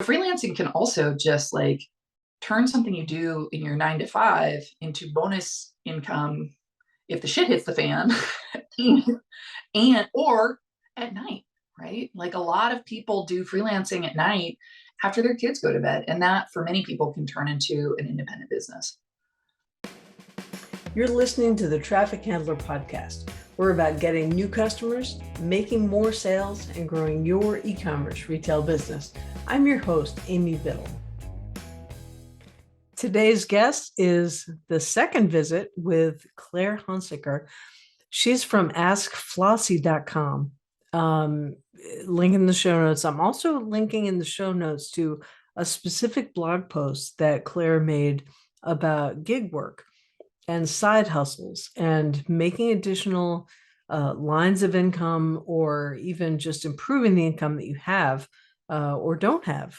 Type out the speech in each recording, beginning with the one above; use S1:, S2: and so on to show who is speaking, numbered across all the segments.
S1: Freelancing can also just like turn something you do in your 9 to 5 into bonus income if the shit hits the fan and or at night, right? Like a lot of people do freelancing at night after their kids go to bed, and that for many people can turn into an independent business.
S2: You're listening to the Traffic Handler Podcast. We're about getting new customers, making more sales, and growing your e-commerce retail business. I'm your host, Amy Biddle. Today's guest is the second visit with Claire Hunsaker. She's from askflossie.com. Link in the show notes. I'm also linking in the show notes to a specific blog post that Claire made about gig work and side hustles and making additional lines of income, or even just improving the income that you have or don't have.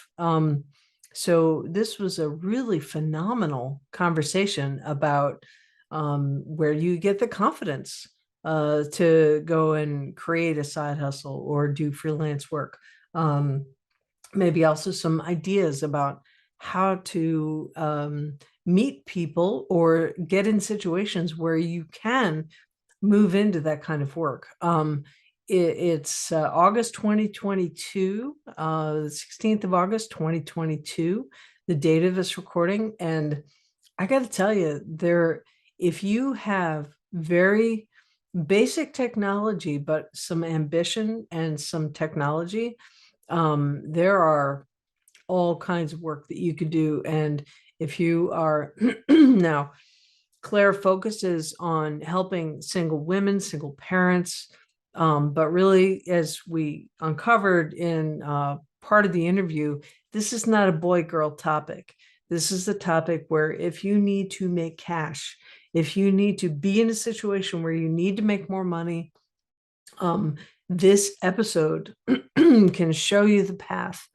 S2: So this was a really phenomenal conversation about where you get the confidence to go and create a side hustle or do freelance work. Maybe also some ideas about how to meet people or get in situations where you can move into that kind of work. It's August 2022, the 16th of August 2022, the date of this recording. And I got to tell you, if you have very basic technology, but some ambition and some technology, there are all kinds of work that you could do. And if you are now, Claire focuses on helping single women, single parents, but really, as we uncovered in part of the interview, this is not a boy-girl topic. This is a topic where if you need to make cash, if you need to be in a situation where you need to make more money, this episode can show you the path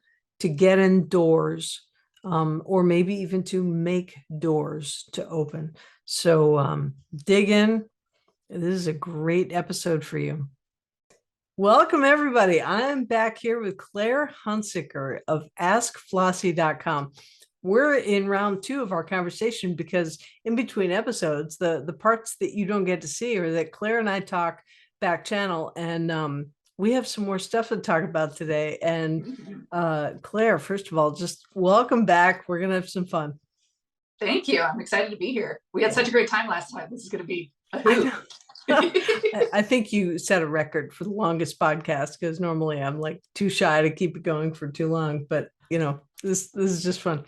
S2: to get indoors, or maybe even to make doors to open. So dig in. This is a great episode for you. Welcome, everybody. I'm back here with Claire Hunsaker of askflossie.com. We're in round 2 of our conversation because in between episodes, the parts that you don't get to see are that Claire and I talk back channel, and we have some more stuff to talk about today. And Claire, first of all, just welcome back. We're going to have some fun.
S1: Thank you. I'm excited to be here. We had such a great time last time. This is going to be a hoot.
S2: I think you set a record for the longest podcast, because normally I'm like too shy to keep it going for too long. But, you know, this is just fun.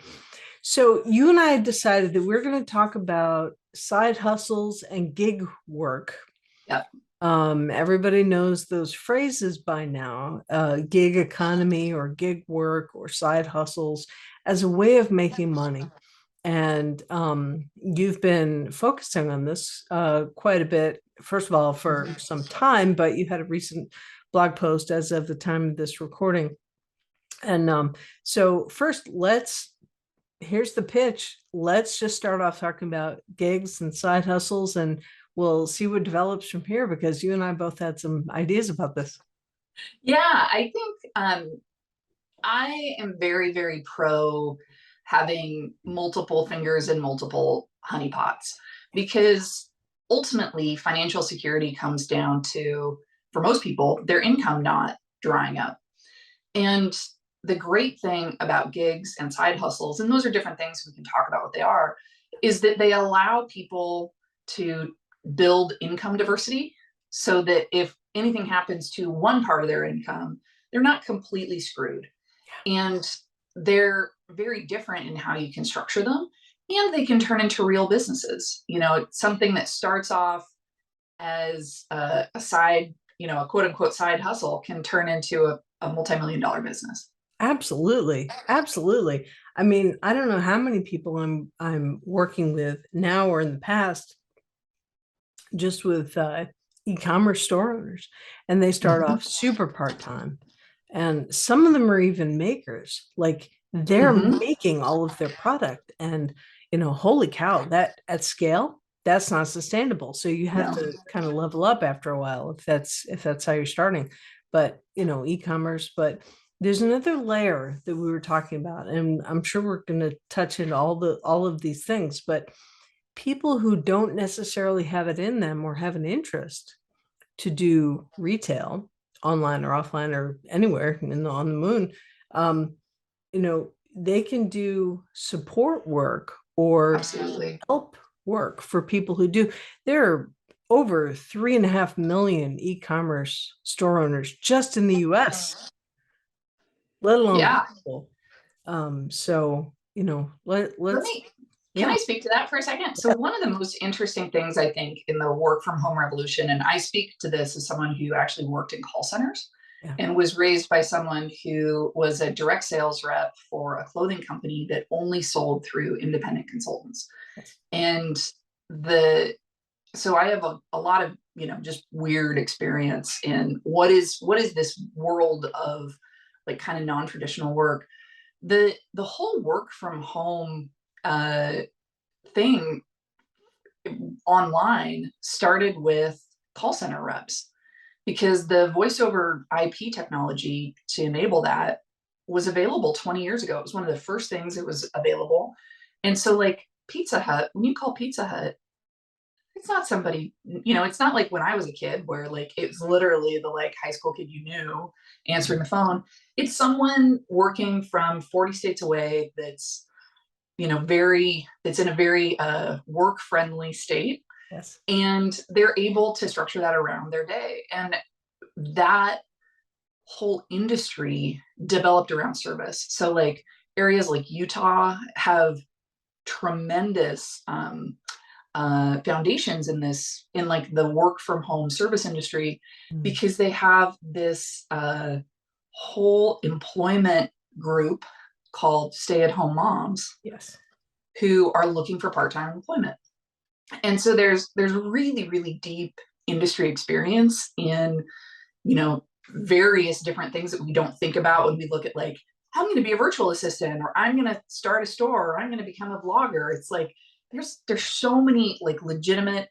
S2: So you and I decided that we're going to talk about side hustles and gig work.
S1: Yep.
S2: Everybody knows those phrases by now, gig economy or gig work or side hustles as a way of making money. And you've been focusing on this quite a bit, first of all, for some time, but you had a recent blog post as of the time of this recording. And so first, here's the pitch. Let's just start off talking about gigs and side hustles, and we'll see what develops from here, because you and I both had some ideas about this.
S1: Yeah, I think I am very, very pro having multiple fingers in multiple honeypots, because ultimately financial security comes down to, for most people, their income not drying up. And the great thing about gigs and side hustles, and those are different things, we can talk about what they are, is that they allow people to build income diversity so that if anything happens to one part of their income, they're not completely screwed. And they're very different in how you can structure them, and they can turn into real businesses. You know, something that starts off as a side, a quote unquote side hustle can turn into a multi-million-dollar business.
S2: Absolutely. Absolutely. I mean, I don't know how many people I'm working with now or in the past, just with e-commerce store owners, and they start off super part-time. And some of them are even makers, like they're making all of their product, and, holy cow, that at scale, that's not sustainable. So you have to kind of level up after a while if that's how you're starting. But, e-commerce, but there's another layer that we were talking about, and I'm sure we're going to touch into all of these things, but people who don't necessarily have it in them or have an interest to do retail online or offline or anywhere on the moon, um, they can do support work or
S1: Absolutely.
S2: help work for people who do. There are over 3.5 million e-commerce store owners just in the US, let alone
S1: Yeah.
S2: global. So,
S1: Let
S2: let's,
S1: me, can
S2: yeah,
S1: I speak to that for a second? So, one of the most interesting things I think in the work from home revolution, and I speak to this as someone who actually worked in call centers
S2: yeah,
S1: and was raised by someone who was a direct sales rep for a clothing company that only sold through independent consultants.
S2: yes.
S1: And the so I have a lot of, just weird experience in what is this world of like kind of non-traditional work. The whole work from home uh, thing online started with call center reps because the voice over IP technology to enable that was available 20 years ago. It was one of the first things that was available. And so, like Pizza Hut, when you call Pizza Hut, it's not somebody, it's not like when I was a kid where like it was literally the like high school kid you knew answering the phone. It's someone working from 40 states away that's, that's in a very work friendly state,
S2: Yes.
S1: and they're able to structure that around their day. And that whole industry developed around service. So like areas like Utah have tremendous foundations in like the work from home service industry,
S2: Mm.
S1: because they have this whole employment group called stay at home moms
S2: Yes.
S1: who are looking for part-time employment. And so there's really, really deep industry experience in, various different things that we don't think about when we look at like, I'm going to be a virtual assistant, or I'm going to start a store, or I'm going to become a vlogger. It's like there's so many like legitimate,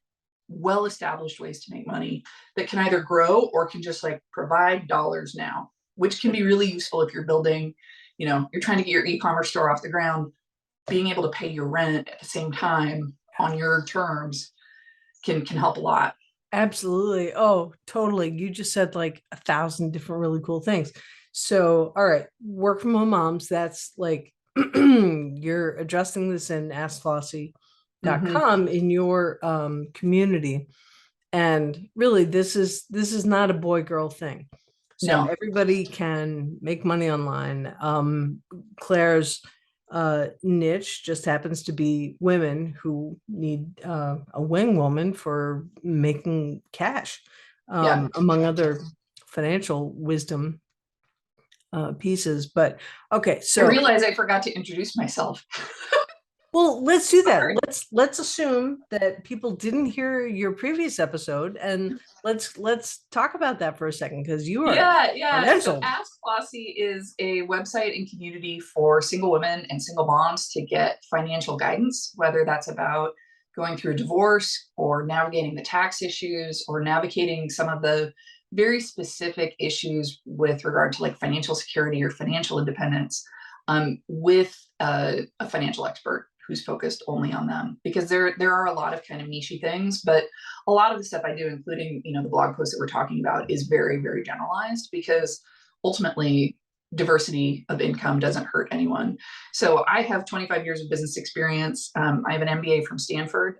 S1: well established ways to make money that can either grow or can just like provide dollars now, which can be really useful if you're building, you're trying to get your e-commerce store off the ground. Being able to pay your rent at the same time on your terms can help a lot.
S2: Absolutely. Oh, totally. You just said like 1,000 different really cool things. So, all right, work from home moms, that's like you're addressing this in
S1: Mm-hmm.
S2: askflossie.com in your community. And really, this is not a boy girl thing. So
S1: No.
S2: everybody can make money online. Claire's niche just happens to be women who need a wing woman for making cash,
S1: Yeah.
S2: among other financial wisdom pieces. But okay,
S1: I
S2: so
S1: realize I forgot to introduce myself.
S2: well, let's do that.
S1: Sorry.
S2: Let's assume that people didn't hear your previous episode, and let's talk about that for a second because you are
S1: Yeah, yeah. So
S2: credentialed.
S1: Ask Flossie is a website and community for single women and single moms to get financial guidance, whether that's about going through a divorce or navigating the tax issues or navigating some of the very specific issues with regard to like financial security or financial independence, with a financial expert who's focused only on them, because there are a lot of kind of nichey things, but a lot of the stuff I do, including, the blog post that we're talking about, is very, very generalized, because ultimately diversity of income doesn't hurt anyone. So I have 25 years of business experience. I have an MBA from Stanford.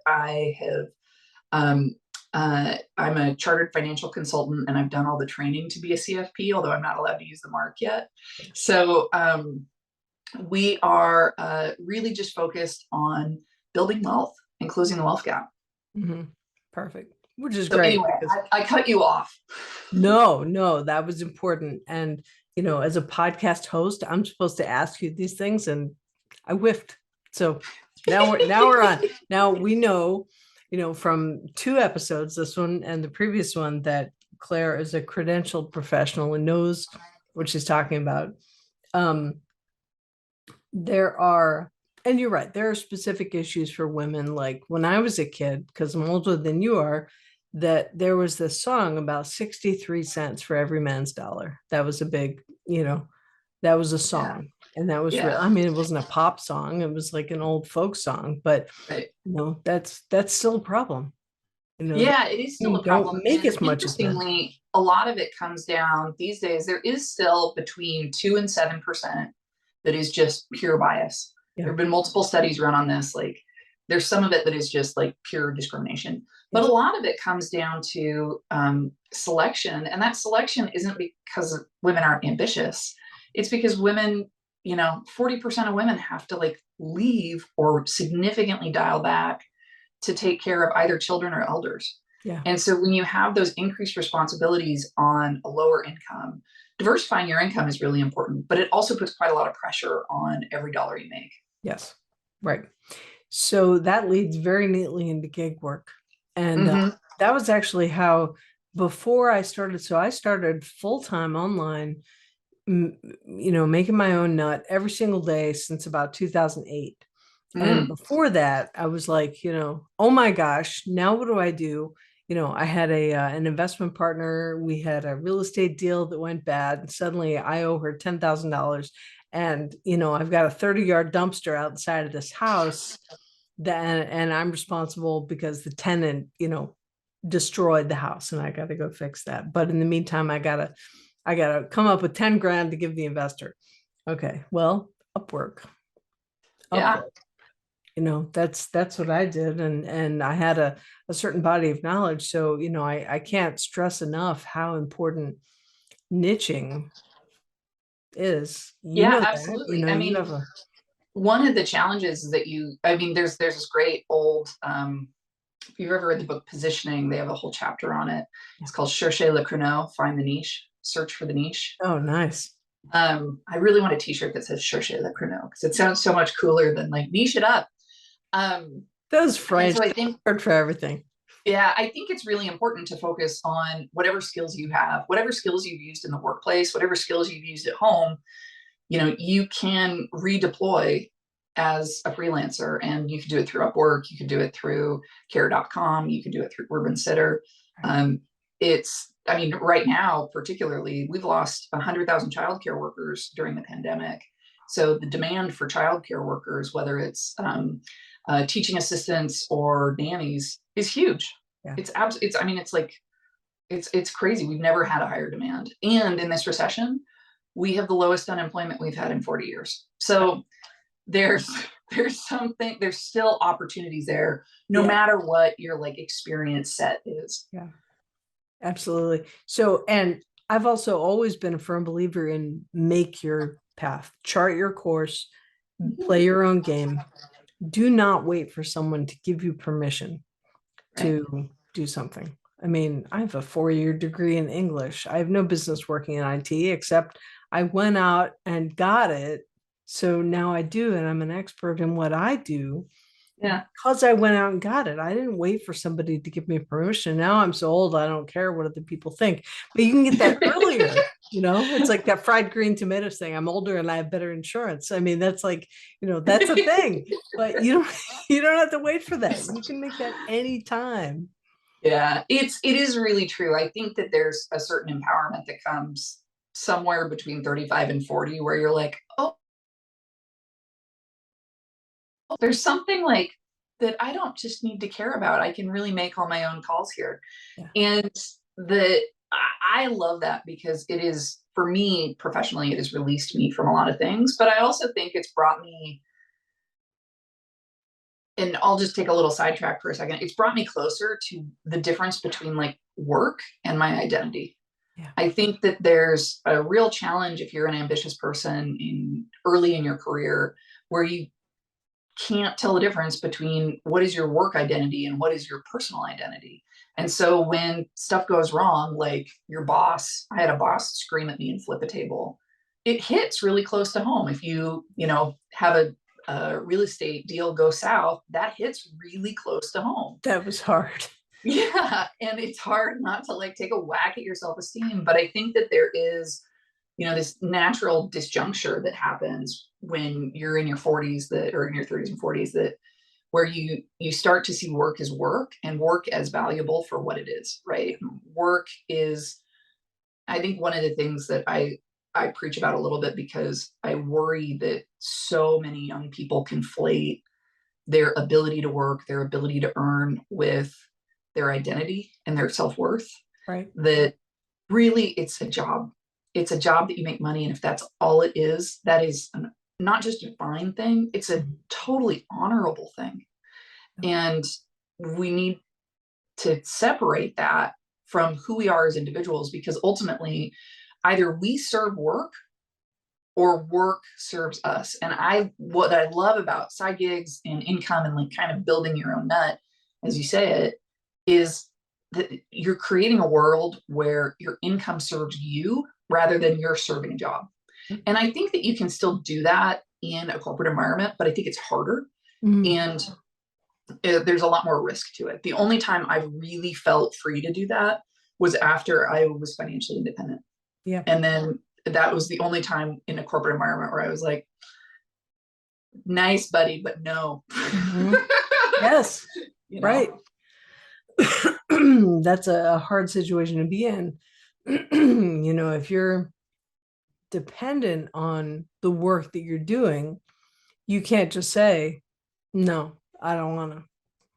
S1: Um, I'm a chartered financial consultant, and I've done all the training to be a CFP, although I'm not allowed to use the mark yet. So we are really just focused on building wealth and closing the wealth gap.
S2: Mhm. Perfect, which is
S1: So
S2: great
S1: anyway,
S2: because
S1: I cut you off.
S2: no, that was important. And as a podcast host, I'm supposed to ask you these things, and I whiffed. So now we're on. Now we know, from 2 episodes, this one and the previous one, that Claire is a credentialed professional and knows what she's talking about. Um, there are, and you're right, there are specific issues for women. Like when I was a kid, because I'm older than you are, that there was this song about 63 cents for every man's dollar. That was a big, That was a
S1: Yeah.
S2: song. And that was real.
S1: Yeah.
S2: I mean, it wasn't a pop song. It was like an old folk song, but
S1: Right.
S2: that's still a problem. The
S1: Yeah, it is still
S2: women
S1: a
S2: don't
S1: problem.
S2: make
S1: And
S2: as much as men.
S1: interestingly, a lot of it comes down these days. There is still between 2 and 7% that is just pure bias. There
S2: Yeah.
S1: have been multiple studies run on this. Like, there's some of it that is just like pure discrimination, but a
S2: Yes.
S1: lot of it comes down to selection. And that selection isn't because women aren't ambitious, it's because women, 40% of women have to like leave or significantly dial back to take care of either children or elders.
S2: Yeah.
S1: And so when you have those increased responsibilities on a lower income, diversifying your income is really important, but it also puts quite a lot of pressure on every dollar you make.
S2: Yes. Right. So that leads very neatly into gig work. And
S1: Mm-hmm.
S2: that was actually how, before I started, so I started full-time online, making my own nut every single day since about 2008. And
S1: Mm.
S2: before that, I was like, oh my gosh, now what do I do? I had an investment partner. We had a real estate deal that went bad, and suddenly I owe her $10,000. And I've got a 30-yard dumpster outside of this house that, and I'm responsible because the tenant, destroyed the house, and I got to go fix that. But in the meantime, I gotta come up with 10 grand to give the investor. Okay, well, Upwork.
S1: Yeah.
S2: Upwork. That's what I did. And I had a certain body of knowledge. So, I can't stress enough how important niching is.
S1: Yeah,
S2: That,
S1: absolutely. I
S2: you
S1: mean,
S2: have a,
S1: one of the challenges is that there's this great old, if you've ever read the book Positioning, they have a whole chapter on it.
S2: yeah.
S1: It's called Cherchez le créneau, find the niche, search for the niche.
S2: Oh, nice.
S1: I really want a t-shirt that says Cherchez le créneau because it sounds so much cooler than like niche it up.
S2: Those
S1: And
S2: French
S1: so I think,
S2: word for everything.
S1: yeah, I think it's really important to focus on whatever skills you have, whatever skills you've used in the workplace, whatever skills you've used at home, you can redeploy as a freelancer, and you can do it through Upwork, you can do it through care.com, you can do it through Urban Sitter. Right now, particularly, we've lost 100,000 childcare workers during the pandemic. So the demand for childcare workers, whether it's teaching assistants or nannies, is huge.
S2: Yeah.
S1: It's crazy. We've never had a higher demand. And in this recession, we have the lowest unemployment we've had in 40 years. So there's there's still opportunities there, no
S2: Yeah.
S1: matter what your like experience set is.
S2: Yeah. Absolutely. So, and I've also always been a firm believer in make your path, chart your course, play your own game. Do not wait for someone to give you permission
S1: Right.
S2: to do something. I mean, I have a 4-year degree in English. I have no business working in IT, except I went out and got it. So now I do, and I'm an expert in what I do
S1: Yeah.
S2: because I went out and got it. I didn't wait for somebody to give me permission. Now I'm so old, I don't care what other people think. But you can get that earlier. It's like that fried green tomatoes thing. I'm older and I have better insurance. I mean, that's like, that's a thing. But you don't have to wait for that. You can make that anytime.
S1: Yeah, it is really true. I think that there's a certain empowerment that comes somewhere between 35 and 40 where you're like, oh, there's something like that I don't just need to care about. I can really make all my own calls here.
S2: Yeah.
S1: And I love that because it is, for me professionally, it has released me from a lot of things, but I also think it's brought me, and I'll just take a little sidetrack for a second. It's brought me closer to the difference between like work and my identity.
S2: Yeah.
S1: I think that there's a real challenge if you're an ambitious person early in your career where you can't tell the difference between what is your work identity and what is your personal identity. And so when stuff goes wrong, like I had a boss scream at me and flip a table. It hits really close to home. If have a real estate deal go south, that hits really close to home.
S2: That was hard.
S1: Yeah. And it's hard not to like take a whack at your self-esteem. But I think that there is, this natural disjuncture that happens when you're in your 40s or in your 30s and 40s where you start to see work as work and work as valuable for what it is, right? Work is, I think one of the things that I I preach about a little bit because I worry that so many young people conflate their ability to work, their ability to earn with their identity and their self-worth.
S2: Right.
S1: That really it's a job. It's a job that you make money. And if that's all it is, that is not just a fine thing, it's a totally honorable thing. And we need to separate that from who we are as individuals, because ultimately either we serve work or work serves us. And what I love about side gigs and income and like kind of building your own nut, as you say it, is that you're creating a world where your income serves you rather than you're serving a job. And I think that you can still do that in a corporate environment, but I think it's harder. And there's a lot more risk to it. The only time I've really felt free to do that was after I was financially independent.
S2: Yeah.
S1: And then that was the only time in a corporate environment where I was like, nice, buddy, but no.
S2: Yes.
S1: You know?
S2: Right. That's a hard situation to be in. You know, if you're dependent on the work that you're doing, you can't just say, no, I don't want to.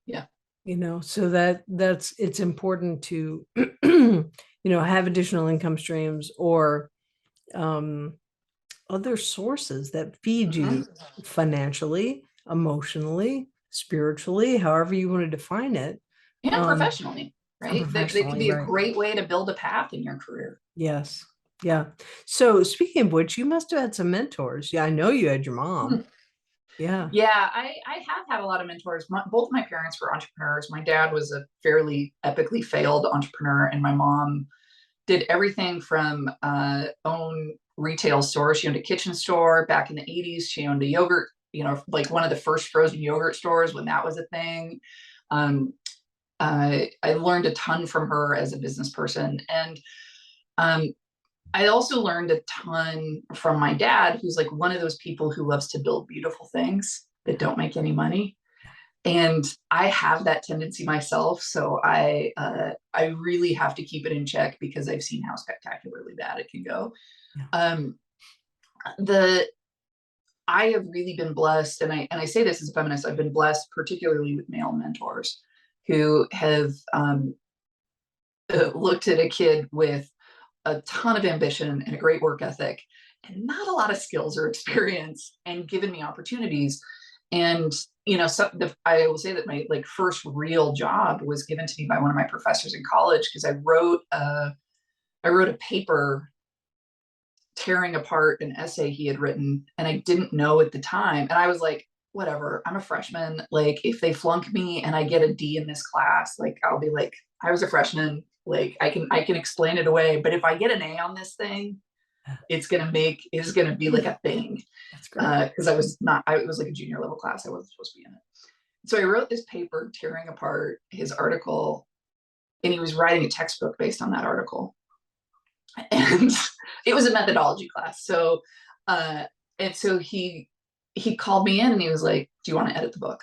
S1: Yeah.
S2: You know, so it's important to, you know, have additional income streams or other sources that feed you financially, emotionally, spiritually, however you want to define it.
S1: And professionally, right? That could
S2: Professionally,
S1: be a
S2: right.
S1: great way to build a path in your career.
S2: Yes. Yeah. So speaking of which, you must have had some mentors. Yeah, I know you had your mom. Yeah.
S1: Yeah, I have had a lot of mentors. Both my parents were entrepreneurs. My dad was a fairly epically failed entrepreneur, and my mom did everything from own retail stores. She owned a kitchen store back in the 80s. She owned a yogurt, you know, like one of the first frozen yogurt stores when that was a thing. I learned a ton from her as a business person. And I also learned a ton from my dad, who's like one of those people who loves to build beautiful things that don't make any money. And I have that tendency myself. So I really have to keep it in check because I've seen how spectacularly bad it can go. Yeah. I have really been blessed, and I say this as a feminist, I've been blessed particularly with male mentors who have looked at a kid with a ton of ambition and a great work ethic and not a lot of skills or experience and given me opportunities. And, you know, I will say that my like first real job was given to me by one of my professors in college because I wrote a paper tearing apart an essay he had written, and I didn't know at the time. And I was like, whatever, I'm a freshman. Like if they flunk me and I get a D in this class, like I'll be like, I was a freshman. Like I can explain it away. But if I get an A on this thing, it's gonna be like a thing.
S2: That's great.
S1: Because it was like a junior level class. I wasn't supposed to be in it. So I wrote this paper tearing apart his article, and he was writing a textbook based on that article. And it was a methodology class. So and so he called me in and he was like, do you want to edit the book?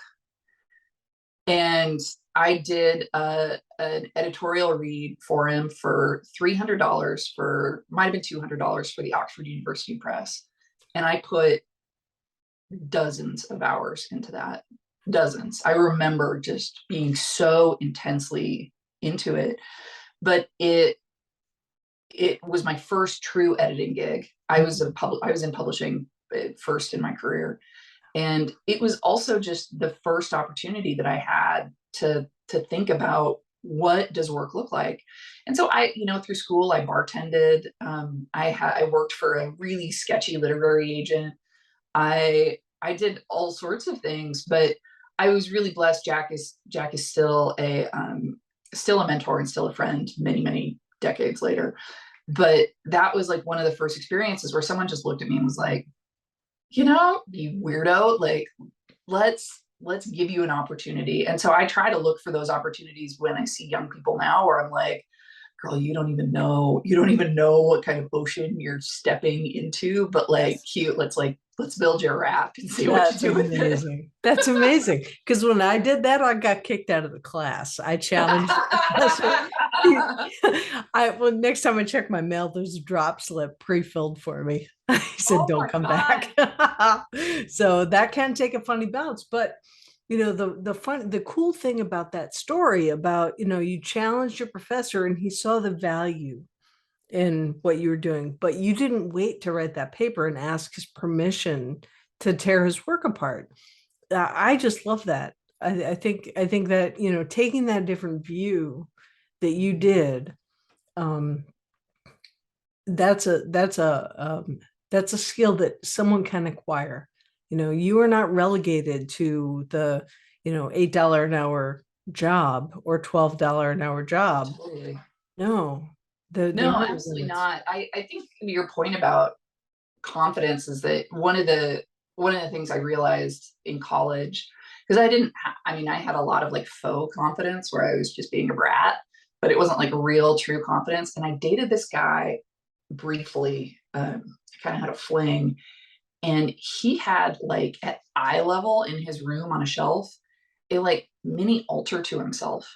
S1: And I did an editorial read for him for $300 might have been $200 for the Oxford University Press. And I put dozens of hours into that. Dozens. I remember just being so intensely into it. But it was my first true editing gig. I was in publishing first in my career. And it was also just the first opportunity that I had to think about, what does work look like? And so through school, I bartended. I worked for a really sketchy literary agent. I did all sorts of things, but I was really blessed. Jack is still a mentor and still a friend many, many decades later. But that was like one of the first experiences where someone just looked at me and was like, you weirdo, like let's give you an opportunity. And so I try to look for those opportunities when I see young people now where I'm like, girl, you don't even know what kind of ocean you're stepping into, but like cute, let's build your raft and see what you do with it.
S2: That's amazing. Because when I did that, I got kicked out of the class. I challenged the professor Well, next time I check my mail, there's a drop slip pre-filled for me. He said,
S1: Oh
S2: "Don't
S1: my
S2: come
S1: God.
S2: back." So that can take a funny bounce, but the cool thing about that story about, you challenged your professor and he saw the value in what you were doing, but you didn't wait to write that paper and ask his permission to tear his work apart. I just love that. I think that, taking that different view that you did, um, that's a skill that someone can acquire. You are not relegated to the, $8 an hour job or $12 an hour job.
S1: Totally.
S2: No, there
S1: No,
S2: are no
S1: absolutely
S2: limits.
S1: not. I think your point about confidence is that one of the things I realized in college, because I mean, I had a lot of like faux confidence where I was just being a brat, but it wasn't like real true confidence. And I dated this guy briefly, kind of had a fling, and he had like at eye level in his room on a shelf a like mini altar to himself,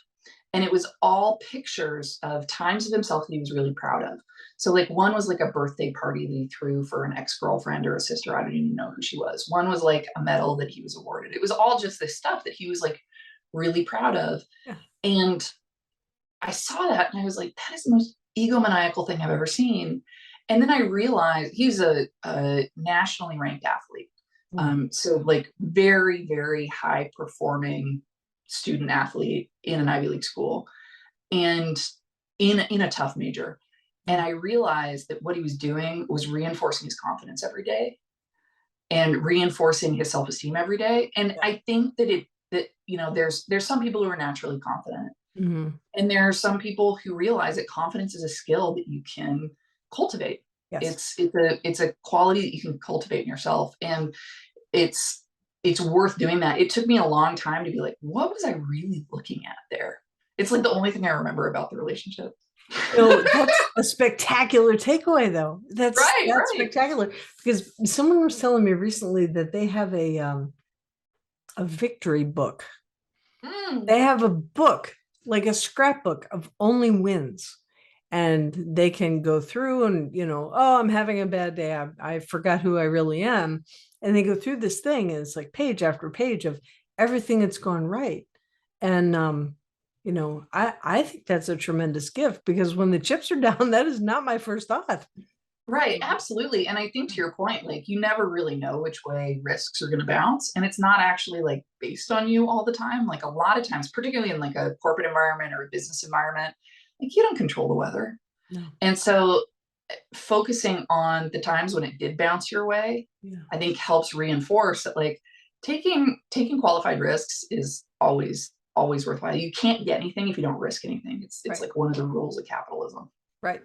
S1: and it was all pictures of times of himself that he was really proud of. So like one was like a birthday party that he threw for an ex-girlfriend or a sister, I don't even know who she was. One was like a medal that he was awarded. It was all just this stuff that he was like really proud of.
S2: Yeah.
S1: And I saw that and I was like, that is the most egomaniacal thing I've ever seen. And then I realized he's a nationally ranked athlete.
S2: Mm.
S1: So like very, very high performing student athlete in an Ivy League school and in a tough major. And I realized that what he was doing was reinforcing his confidence every day and reinforcing his self-esteem every day. And
S2: Yeah.
S1: I think that there's some people who are naturally confident,
S2: Mhm.
S1: and there are some people who realize that confidence is a skill that you can cultivate.
S2: Yes.
S1: It's a quality that you can cultivate in yourself, and it's it's worth doing that. It took me a long time to be like, what was I really looking at there? It's like the only thing I remember about the relationship.
S2: That's a spectacular takeaway, though. That's
S1: Right,
S2: that's
S1: right.
S2: spectacular because someone was telling me recently that they have a victory book.
S1: Mm,
S2: They have a book, like a scrapbook of only wins. And they can go through and, oh, I'm having a bad day. I forgot who I really am. And they go through this thing, and it's like page after page of everything that's gone right. And, I think that's a tremendous gift because when the chips are down, that is not my first thought.
S1: right, absolutely. And I think to your point, like you never really know which way risks are going to bounce. And it's not actually like based on you all the time. Like a lot of times, particularly in like a corporate environment or a business environment, like you don't control the weather.
S2: No.
S1: And so focusing on the times when it did bounce your way,
S2: Yeah.
S1: I think helps reinforce that like taking qualified risks is always worthwhile. You can't get anything if you don't risk anything. It's
S2: Right.
S1: like one of the rules of capitalism.
S2: Right.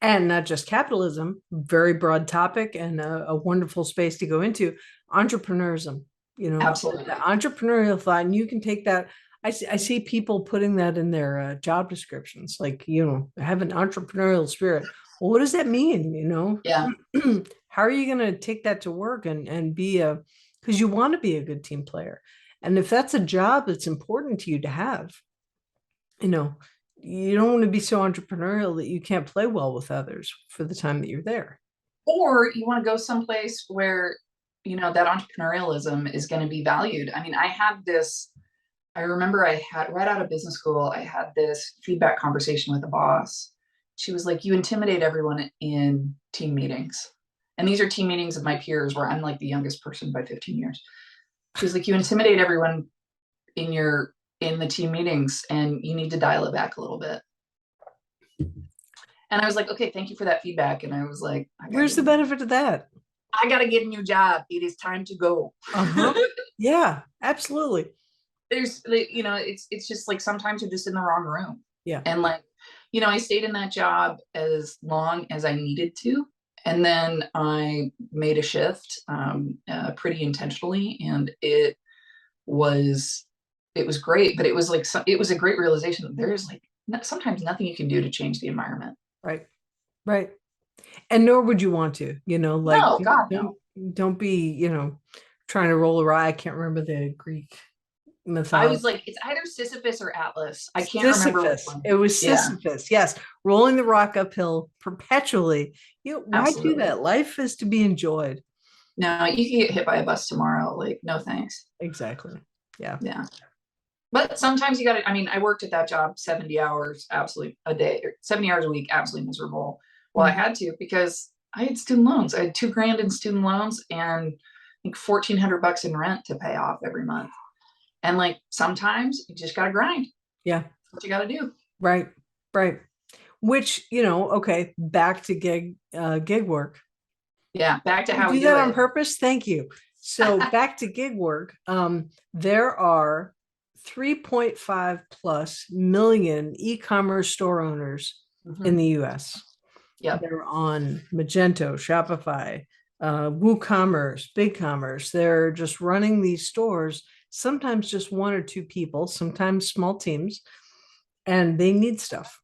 S2: And not just capitalism, very broad topic and a wonderful space to go into entrepreneurism, the
S1: Absolutely.
S2: entrepreneurial thought. And you can take that. I see people putting that in their job descriptions, like, have an entrepreneurial spirit. Well, what does that mean?
S1: Yeah.
S2: How are you going to take that to work and be because you want to be a good team player. And if that's a job that's important to you to have, you know, you don't want to be so entrepreneurial that you can't play well with others for the time that you're there.
S1: Or you want to go someplace where, that entrepreneurialism is going to be valued. I mean, I remember I had right out of business school, I had this feedback conversation with a boss. She was like, you intimidate everyone in team meetings. And these are team meetings of my peers where I'm like the youngest person by 15 years. She was like, you intimidate everyone in the team meetings and you need to dial it back a little bit. And I was like, okay, thank you for that feedback. And I was like,
S2: Where's the benefit of that?
S1: I gotta get a new job. It is time to go.
S2: Uh-huh. Yeah, absolutely.
S1: It's just like sometimes you're just in the wrong room.
S2: Yeah.
S1: And like, I stayed in that job as long as I needed to. And then I made a shift pretty intentionally, and was it was great. But it was like it was a great realization that there's like sometimes nothing you can do to change the environment.
S2: Right. Right. And nor would you want to, like
S1: No, God,
S2: don't
S1: no.
S2: don't be, trying to roll a eye. I can't remember the Greek
S1: I was
S2: mythology.
S1: like, it's either Sisyphus or Atlas. I can't remember which
S2: Sisyphus.
S1: one.
S2: It was
S1: Yeah,
S2: Sisyphus. Yes, rolling the rock uphill perpetually. Why do
S1: absolutely.
S2: that? Life is to be enjoyed.
S1: No, you can get hit by a bus tomorrow. Like, no thanks.
S2: Exactly. Yeah.
S1: Yeah. But sometimes you got to, I mean, I worked at that job 70 hours, absolutely a day, or 70 hours a week, absolutely miserable. Well, I
S2: Mhm.
S1: had to because I had student loans. I had 2 grand in student loans and I think 1,400 bucks in rent to pay off every month. And like sometimes you just got to grind.
S2: Yeah.
S1: That's what you got to do.
S2: Right. Right. Which, okay, back to gig work.
S1: Yeah. Back to
S2: You
S1: how we
S2: do
S1: do
S2: that on
S1: it.
S2: purpose? Thank you. So back to gig work. There are 3.5 plus million e-commerce store owners in
S1: Mhm.
S2: the US.
S1: Yep.
S2: They're on Magento, Shopify, WooCommerce, BigCommerce. They're just running these stores, sometimes just one or two people, sometimes small teams, and they need stuff.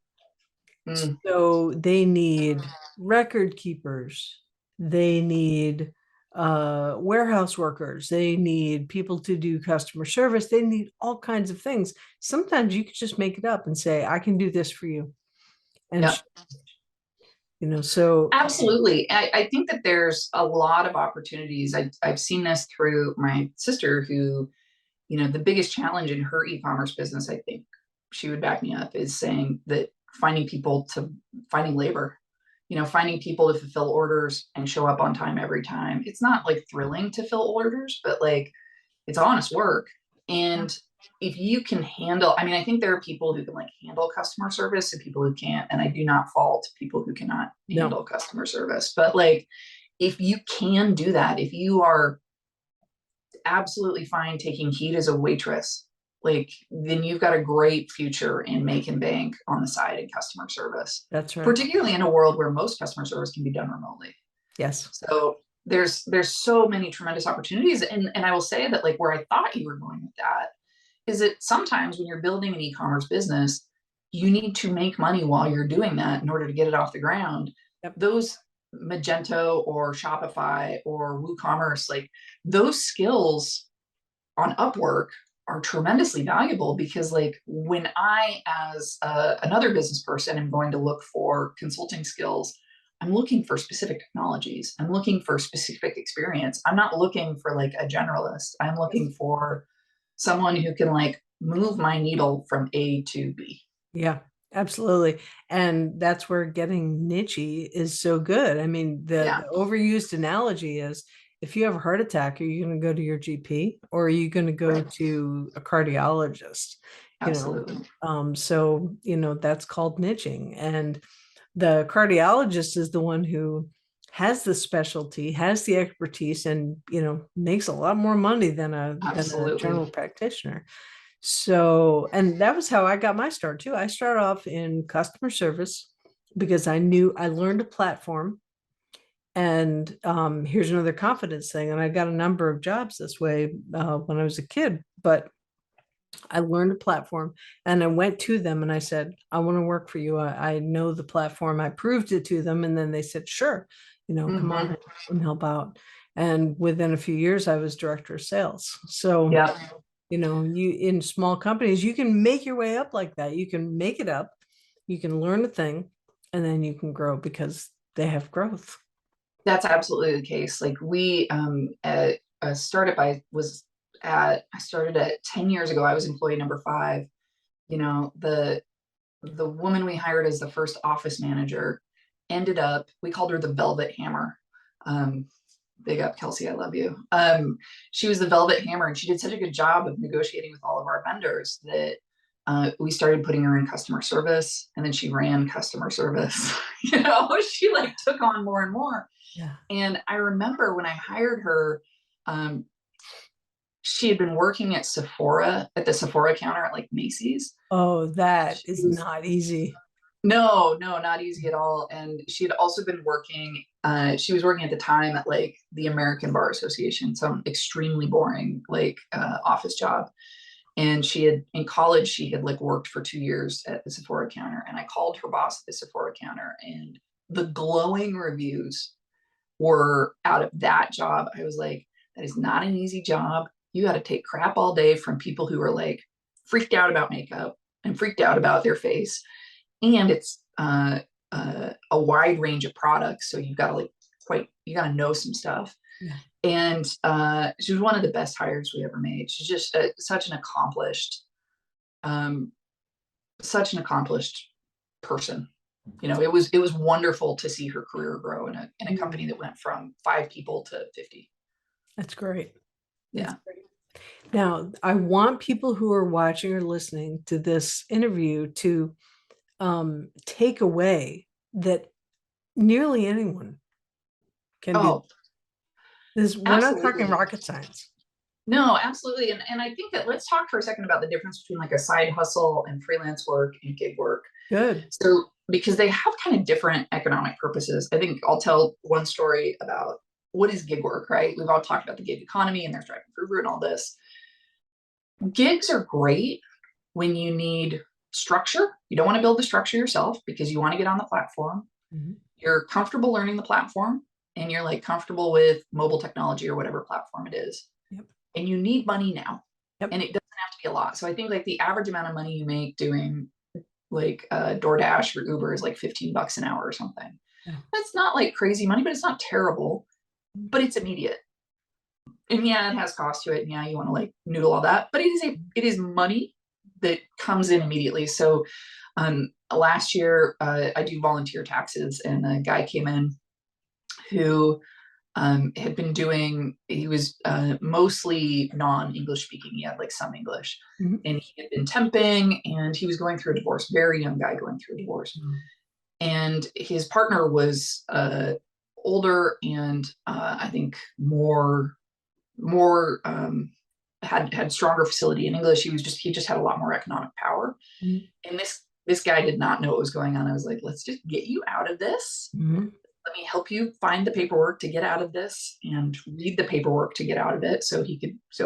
S1: Mm.
S2: So they need record keepers, they need warehouse workers, they need people to do customer service, they need all kinds of things. Sometimes you could just make it up and say, I can do this for you. And,
S1: Yep.
S2: so
S1: Absolutely. I think that there's a lot of opportunities. I've seen this through my sister who, the biggest challenge in her e-commerce business, I think she would back me up, is saying that finding labor, finding people to fulfill orders and show up on time every time. It's not like thrilling to fill orders, but like it's honest work. And if you can handle, I mean, I think there are people who can like handle customer service and people who can't. And I do not fault people who cannot
S2: no,
S1: handle customer service. But like, if you can do that, if you are absolutely fine taking heat as a waitress, like then you've got a great future in make and bank on the side in customer service,
S2: that's right.
S1: particularly in a world where most customer service can be done remotely.
S2: Yes.
S1: So there's so many tremendous opportunities. And I will say that like where I thought you were going with that is that sometimes when you're building an e-commerce business, you need to make money while you're doing that in order to get it off the ground.
S2: Yep.
S1: Those Magento or Shopify or WooCommerce, like those skills on Upwork are tremendously valuable because like when I as another business person am going to look for consulting skills, I'm looking for specific technologies, I'm looking for specific experience, I'm not looking for like a generalist, I'm looking for someone who can like move my needle from A to B.
S2: Yeah, absolutely. And that's where getting nichey is so good. I mean, the,
S1: Yeah,
S2: the overused analogy is if you have a heart attack, are you going to go to your GP or are you going to go
S1: right.
S2: to a cardiologist? You know,
S1: Absolutely.
S2: so that's called niching. And the cardiologist is the one who has the specialty, has the expertise, and makes a lot more money than a
S1: Absolutely.
S2: general practitioner. So, and that was how I got my start too. I started off in customer service because I learned a platform. And here's another confidence thing. And I got a number of jobs this way when I was a kid, but I learned a platform and I went to them and I said, I want to work for you. I know the platform. I proved it to them. And then they said, sure, come
S1: Mm-hmm.
S2: on and help out. And within a few years, I was director of sales. So,
S1: Yeah.
S2: you in small companies, you can make your way up like that. You can make it up, you can learn a thing, and then you can grow because they have growth.
S1: That's absolutely the case. Like we at a startup I started at 10 years ago. I was employee number 5. The woman we hired as the first office manager ended up, we called her the Velvet Hammer. Um, Big up Kelsey, I love you. She was the Velvet Hammer and she did such a good job of negotiating with all of our vendors that we started putting her in customer service and then she ran customer service. She like took on more and more.
S2: Yeah.
S1: And I remember when I hired her, um, she had been working at Sephora, at the Sephora counter at like Macy's.
S2: Oh, that
S1: She
S2: is
S1: was,
S2: not easy.
S1: no, no, not easy at all. And she had also been working, she was working at the time at like the American Bar Association, some extremely boring like office job. And she had in college, she had like worked for 2 years at the Sephora counter. And I called her boss at the Sephora counter and the glowing reviews were out of that job. I was like, that is not an easy job. you got to take crap all day from people who are like freaked out about makeup and freaked out about their face. And it's a wide range of products. So you got to you got to know some stuff.
S2: Yeah.
S1: And she was one of the best hires we ever made. She's just such an accomplished person. It was wonderful to see her career grow in a company that went from 5 people to 50.
S2: That's great. That's
S1: Yeah.
S2: great. Now, I want people who are watching or listening to this interview to take away that nearly anyone can do this. We're not talking rocket science.
S1: No, absolutely. And I think that let's talk for a second about the difference between like a side hustle and freelance work and gig work.
S2: Good.
S1: So, because they have kind of different economic purposes. I think I'll tell one story about what is gig work, right? We've all talked about the gig economy and they're striving for Uber and all this. Gigs are great when you need structure. You don't want to build the structure yourself because you want to get on the platform. Mm-hmm. You're comfortable learning the platform and you're like comfortable with mobile technology or whatever platform it is. Yep. And you need money now. Yep. And it doesn't have to be a lot. So I think like the average amount of money you make doing like DoorDash or Uber is like $15 an hour or something. Yeah. That's not like crazy money, but it's not terrible, but it's immediate. And yeah, it has cost to it. And yeah, you want to like noodle all that, but it is money that comes in immediately. So last year I do volunteer taxes and a guy came in who had been he was mostly non-English speaking. He had like some English. Mm-hmm. And he had been temping and he was going through a divorce, very young guy going through a divorce. Mm-hmm. And his partner was older and I think more had stronger facility in English. He just had a lot more economic power. Mm-hmm. And this guy did not know what was going on. I was like, let's just get you out of this. Mm-hmm. Let me help you find the paperwork to get out of this and read the paperwork to get out of it. So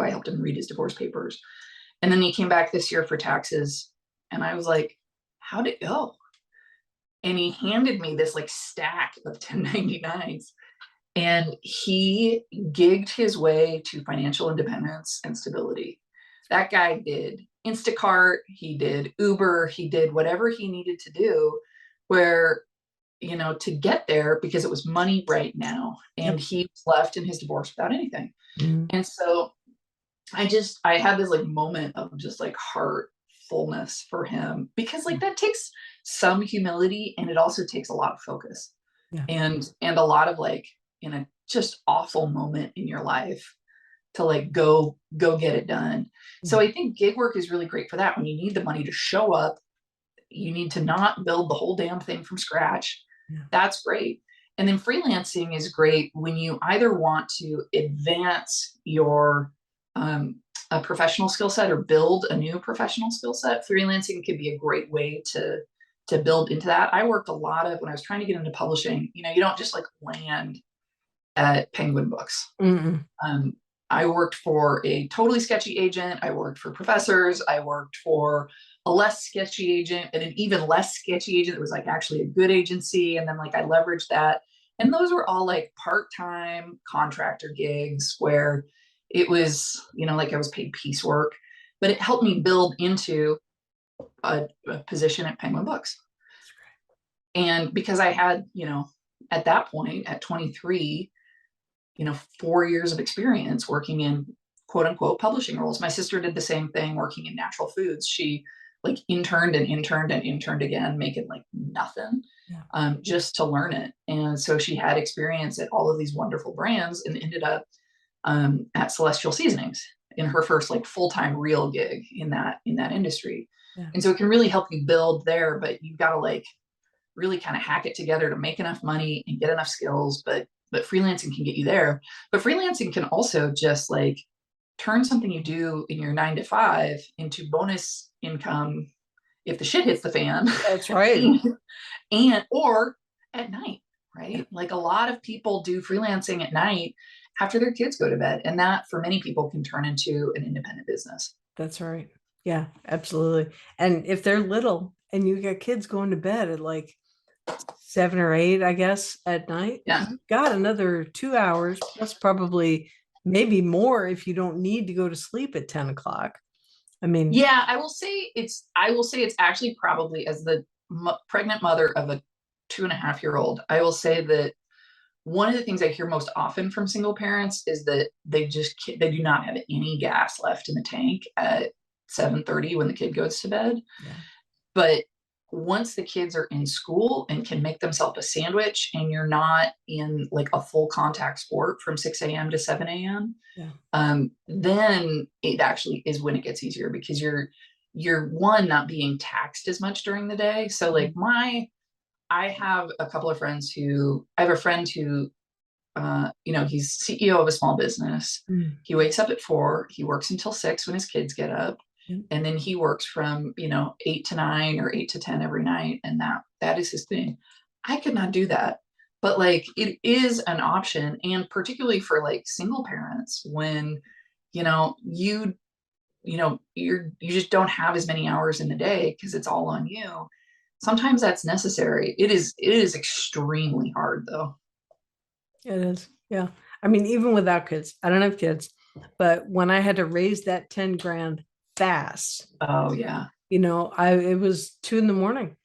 S1: I helped him read his divorce papers. And then he came back this year for taxes. And I was like, how'd it go? And he handed me this like stack of 1099s and he gigged his way to financial independence and stability. That guy did Instacart, he did Uber, he did whatever he needed to do where to get there because it was money right now. And he was left in his divorce without anything. Mm-hmm. And so I had this like moment of just like heart fullness for him because like that takes some humility and it also takes a lot of focus. Yeah. And a lot of like in a just awful moment in your life to like go get it done. Mm-hmm. So I think gig work is really great for that. When you need the money to show up, you need to not build the whole damn thing from scratch. Yeah. That's great. And then freelancing is great when you either want to advance your a professional skill set or build a new professional skill set. Freelancing can be a great way to build into that. I worked a lot of when I was trying to get into publishing. You don't just like land at Penguin Books. Mm-hmm. I worked for a totally sketchy agent. I worked for professors. I worked for a less sketchy agent and an even less sketchy agent that was like actually a good agency. And then like I leveraged that. And those were all like part-time contractor gigs where it was, like I was paid piecework, but it helped me build into a position at Penguin Books. And because I had, at that point at 23, 4 years of experience working in quote unquote publishing roles. My sister did the same thing working in natural foods. She like interned again, making like nothing, just to learn it. And so she had experience at all of these wonderful brands and ended up at Celestial Seasonings in her first like full-time real gig in that industry. Yeah. And so it can really help you build there, but you've got to like really kind of hack it together to make enough money and get enough skills. But freelancing can get you there. But freelancing can also just like turn something you do in your 9 to 5 into bonus income if the shit hits the fan.
S2: That's right.
S1: or at night, right? Like a lot of people do freelancing at night after their kids go to bed. And that for many people can turn into an independent business.
S2: That's right. Yeah, absolutely. And if they're little and you got kids going to bed at like 7 or 8, I guess, at night, you've got another 2 hours plus probably maybe more if you don't need to go to sleep at 10 o'clock. I mean,
S1: Yeah, I will say it's actually probably, as the pregnant mother of a 2.5-year-old, I will say that one of the things I hear most often from single parents is that they do not have any gas left in the tank at 7:30 when the kid goes to bed.
S2: yeah,
S1: But once the kids are in school and can make themselves a sandwich, and you're not in like a full contact sport from 6 a.m. to 7 a.m.,
S2: yeah,
S1: then it actually is when it gets easier, because you're one, not being taxed as much during the day. So like I have a couple of friends who I have a friend who he's CEO of a small business.
S2: mm,
S1: He wakes up at 4, he works until 6 when his kids get up,
S2: yeah,
S1: and then he works from 8 to 9 or 8 to 10 every night, and that is his thing. I could not do that, but like it is an option, and particularly for like single parents, when you know you you just don't have as many hours in the day because it's all on you. Sometimes that's necessary. It is extremely hard though.
S2: it is. Yeah. I mean, even without kids, I don't have kids, but when I had to raise that 10 grand fast,
S1: Oh yeah.
S2: it was 2 in the morning.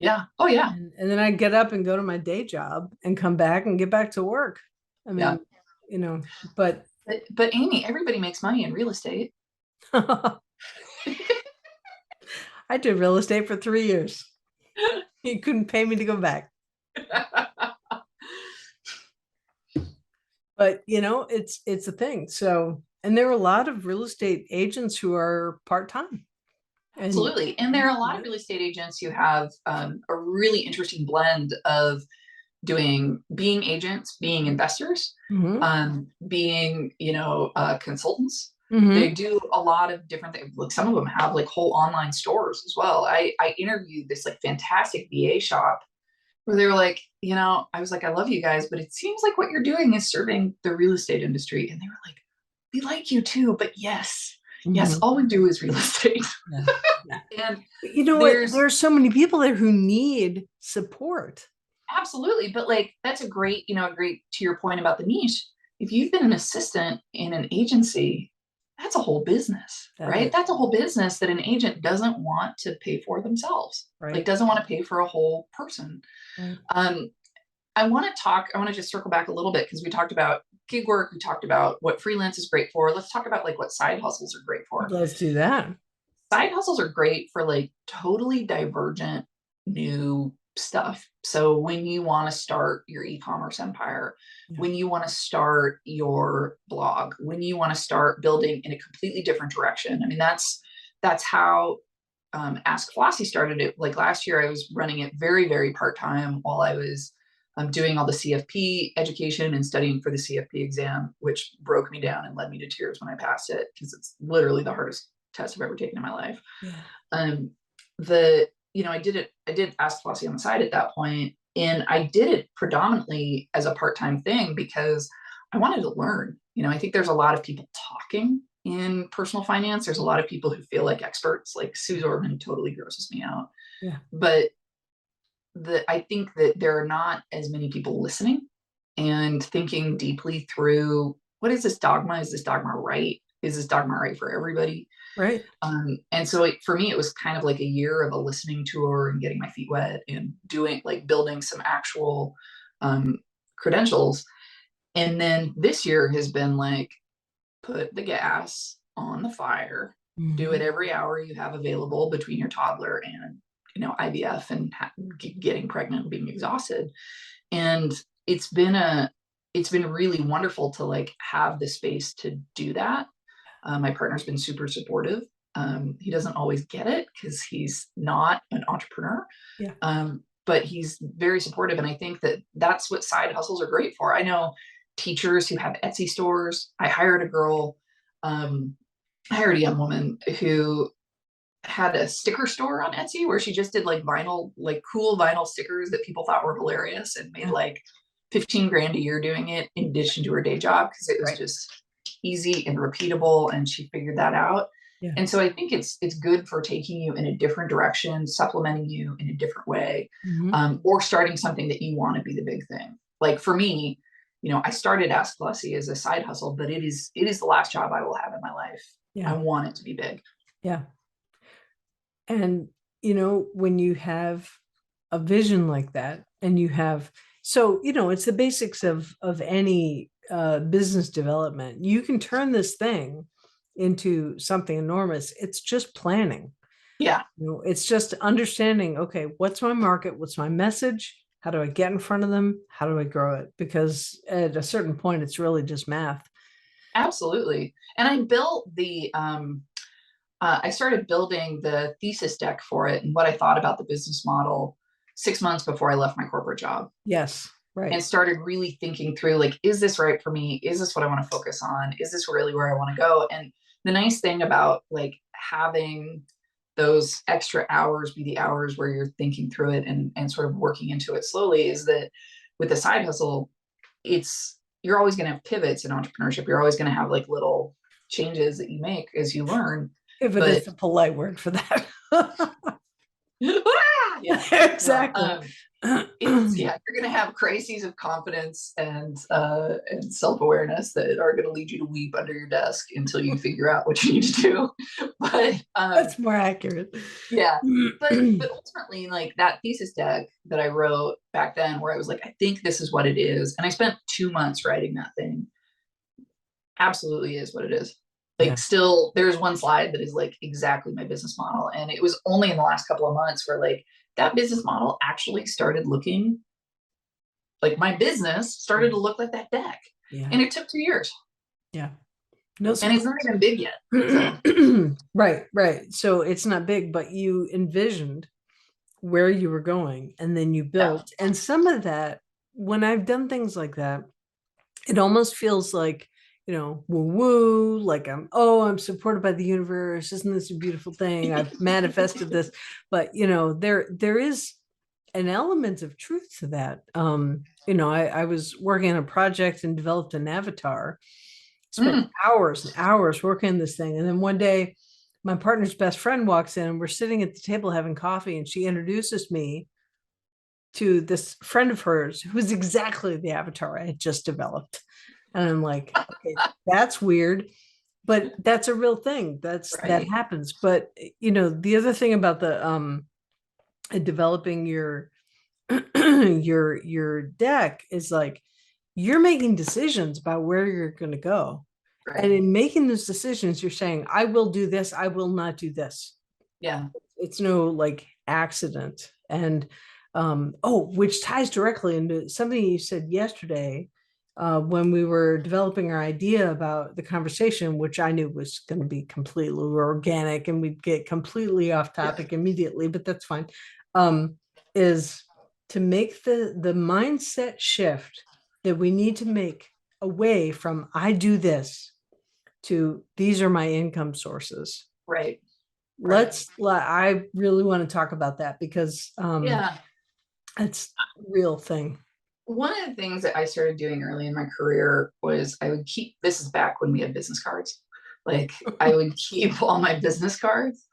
S1: Yeah. Oh yeah.
S2: And then I'd get up and go to my day job and come back and get back to work. I
S1: Yeah.
S2: mean, but
S1: But Amy, everybody makes money in real estate.
S2: I did real estate for 3 years. You couldn't pay me to go back. But it's a thing. So, and there are a lot of real estate agents who are part-time. And
S1: Absolutely. And there are a lot of real estate agents who have a really interesting blend of being agents, being investors,
S2: Mhm,
S1: being, consultants. They
S2: mhm,
S1: do a lot of different things. Like some of them have like whole online stores as well. I interviewed this like fantastic VA shop where they were like, I was like, I love you guys, but it seems like what you're doing is serving the real estate industry. And they were like, we like you too, but yes,
S2: mhm.
S1: all we do is real estate.
S2: Yeah, yeah.
S1: And
S2: But you know what? There
S1: there's
S2: are so many people there who need support.
S1: absolutely, but like that's a great to your point about the niche. If you've been an assistant in an agency, that's a whole business,
S2: That
S1: right?
S2: is
S1: That's a whole business that an agent doesn't want to pay for themselves, like
S2: right.
S1: doesn't want to pay for a whole person.
S2: Right.
S1: Um, I want to just circle back a little bit because we talked about gig work, we talked about what freelance is great for. Let's talk about like what side hustles are great for.
S2: Let's do that.
S1: Side hustles are great for like totally divergent new stuff. So when you want to start your e-commerce empire,
S2: Yeah.
S1: when you want to start your blog, when you want to start building in a completely different direction. I mean, that's how Ask Flossie started it. Like last year, I was running it very, very part-time while I was doing all the CFP education and studying for the CFP exam, which broke me down and led me to tears when I passed it because it's literally the hardest test I've ever taken in my life.
S2: Yeah.
S1: Um, the I did Ask Flossie on the side at that point, and I did it predominantly as a part-time thing because I wanted to learn. I think there's a lot of people talking in personal finance. There's a lot of people who feel like experts, like Sue Zorman totally grosses me out.
S2: Yeah.
S1: But I think that there are not as many people listening and thinking deeply through what is this dogma? Is this dogma right? Is this dogma right for everybody?
S2: Right.
S1: And so for me, it was kind of like a year of a listening tour and getting my feet wet and doing like building some actual credentials. And then this year has been like, put the gas on the fire, do it
S2: Mhm.
S1: every hour you have available between your toddler and, IVF and getting pregnant and being exhausted. And it's been a, it's been really wonderful to like have the space to do that. My partner's been super supportive. He doesn't always get it because he's not an entrepreneur,
S2: Yeah.
S1: but he's very supportive. And I think that that's what side hustles are great for. I know teachers who have Etsy stores. I hired a young woman who had a sticker store on Etsy where she just did like vinyl, like cool vinyl stickers that people thought were hilarious, and made
S2: Yeah.
S1: like 15 grand a year doing it in addition to her day job because it was
S2: Right.
S1: just easy and repeatable, and she figured that out.
S2: Yeah.
S1: And so I think it's good for taking you in a different direction, supplementing you in a different way,
S2: Mhm.
S1: or starting something that you want to be the big thing. Like for me, I started Ask Flossie as a side hustle, but it is the last job I will have in my life. I
S2: Yeah.
S1: want it to be big.
S2: Yeah. And, when you have a vision like that and you have, so, it's the basics of any business development. You can turn this thing into something enormous. It's just planning.
S1: Yeah,
S2: It's just understanding, okay, what's my market? What's my message? How do I get in front of them? How do I grow it? Because at a certain point, it's really just math.
S1: absolutely. And I started building the thesis deck for it and what I thought about the business model 6 months before I left my corporate job,
S2: Yes,
S1: and
S2: right.
S1: started really thinking through, like, is this right for me? Is this what I want to focus on? Is this really where I want to go? And the nice thing about like having those extra hours be the hours where you're thinking through it and sort of working into it slowly is that with the side hustle, you're always going to have pivots in entrepreneurship. You're always going to have like little changes that you make as you learn.
S2: If it
S1: But
S2: is a polite word for that.
S1: yeah, no,
S2: Exactly.
S1: you're gonna have crises of confidence and self-awareness that are gonna lead you to weep under your desk until you figure out what you need to do. But
S2: That's more accurate.
S1: yeah, but ultimately, like that thesis deck that I wrote back then, where I was like, I think this is what it is, and I spent 2 months writing that thing. Absolutely is what it is.
S2: Yeah.
S1: Like, still, there's one slide that is like exactly my business model, and it was only in the last couple of months where like that business model actually started looking like my business started to look like that deck.
S2: Yeah.
S1: And it took 2 years.
S2: Yeah. No
S1: And it's not even big yet. So
S2: right, right. So it's not big, but you envisioned where you were going and then you
S1: yeah.
S2: built. And some of that, when I've done things like that, it almost feels like, woo woo, like I'm supported by the universe. Isn't this a beautiful thing? I've manifested this. But there is an element of truth to that. I was working on a project and developed an avatar, spent
S1: Mm,
S2: hours and hours working on this thing. And then one day my partner's best friend walks in and we're sitting at the table having coffee, and she introduces me to this friend of hers who's exactly the avatar I had just developed. And I'm like, okay, that's weird, but that's a real thing. That
S1: right.
S2: happens. But the other thing about the developing your your deck is like you're making decisions about where you're going to go.
S1: Right.
S2: And in making those decisions, you're saying, I will do this, I will not do this.
S1: Yeah.
S2: It's no like accident. And which ties directly into something you said yesterday when we were developing our idea about the conversation, which I knew was going to be completely organic and we'd get completely off
S1: Yeah.
S2: topic immediately, but that's fine. Is to make the mindset shift that we need to make away from I do this to these are my income sources.
S1: Right. Right.
S2: I really want to talk about that because
S1: Yeah.
S2: it's a real thing.
S1: One of the things that I started doing early in my career was I would keep, this is back when we had business cards. Like, I would keep all my business cards